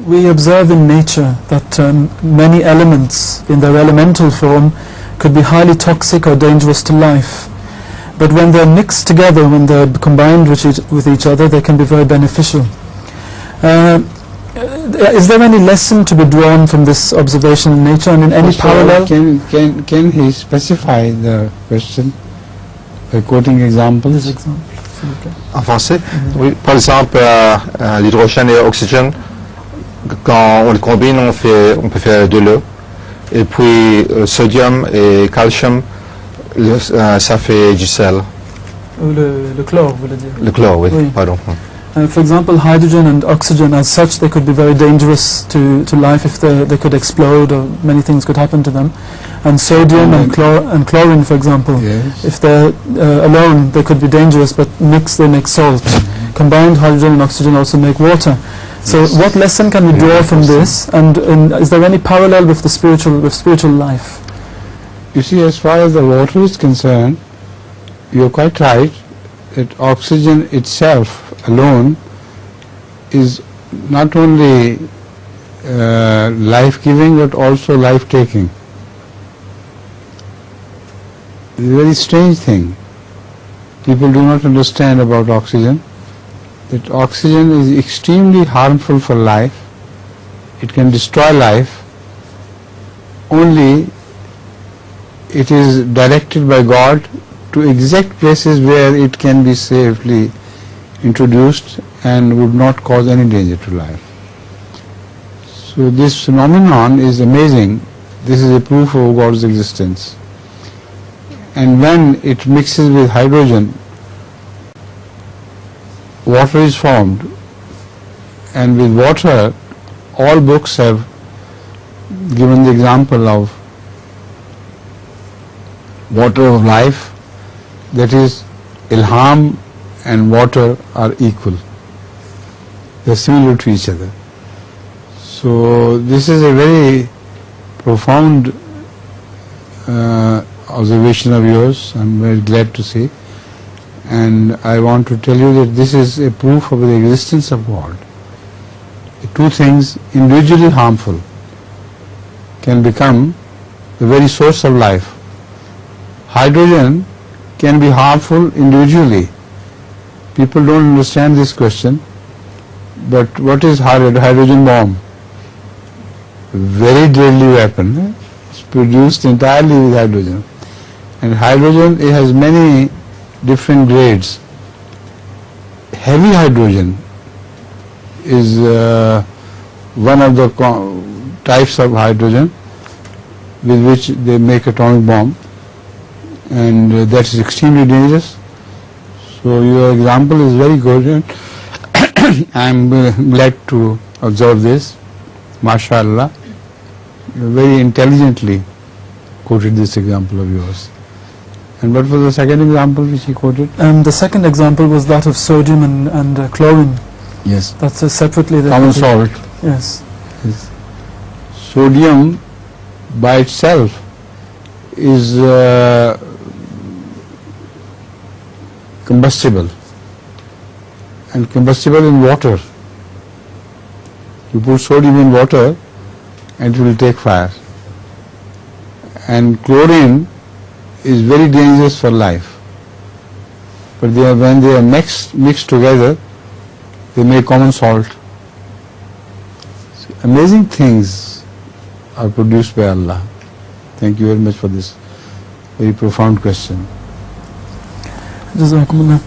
we observe in nature that many elements in their elemental form could be highly toxic or dangerous to life. But when they're mixed together, when they're combined with each other, they can be very beneficial. Is there any lesson to be drawn from this observation in nature, and in any parallel? Can he specify the question by quoting examples? Okay. En français? Oui. Par exemple, l'hydrogène et l'oxygène, quand on les combine, on peut faire de l'eau. Et puis sodium et calcium, ça fait du sel. Le chlore, vous voulez dire? Le chlore, oui. Pardon. For example, hydrogen and oxygen as such, they could be very dangerous to life if they could explode, or many things could happen to them. And sodium and chlorine, for example, yes, if they're alone, they could be dangerous, but mixed they make salt. Combined hydrogen and oxygen also make water. So yes, what lesson can we draw from this, and is there any parallel with the spiritual life? You see, as far as the water is concerned, you're quite right that oxygen itself alone is not only life-giving but also life-taking. It's a very strange thing. People do not understand about oxygen, that oxygen is extremely harmful for life. It can destroy life. Only it is directed by God to exact places where it can be safely introduced and would not cause any danger to life. So this phenomenon is amazing. This is a proof of God's existence. And when it mixes with hydrogen, water is formed, and with water, all books have given the example of water of life, that is, ilham and water are equal. They are similar to each other. So this is a very profound observation of yours. I'm very glad to see. And I want to tell you that this is a proof of the existence of God. The two things individually harmful can become the very source of life. Hydrogen can be harmful individually. People don't understand this question. But what is hydrogen bomb? Very deadly weapon. It's produced entirely with hydrogen. And hydrogen, it has many different grades. Heavy hydrogen is one of the types of hydrogen with which they make atomic bomb, and that is extremely dangerous. So your example is very good, and I'm glad to observe this. MashaAllah, you very intelligently quoted this example of yours. And what was the second example which he quoted? The second example was that of sodium and chlorine. Yes. That's separately. Common salt. Yes. Yes. Sodium by itself is combustible, and combustible in water. You put sodium in water and it will take fire. And chlorine is very dangerous for life. But when they are mixed together, they make common salt. So amazing things are produced by Allah. Thank you very much for this very profound question. Jazakumullah.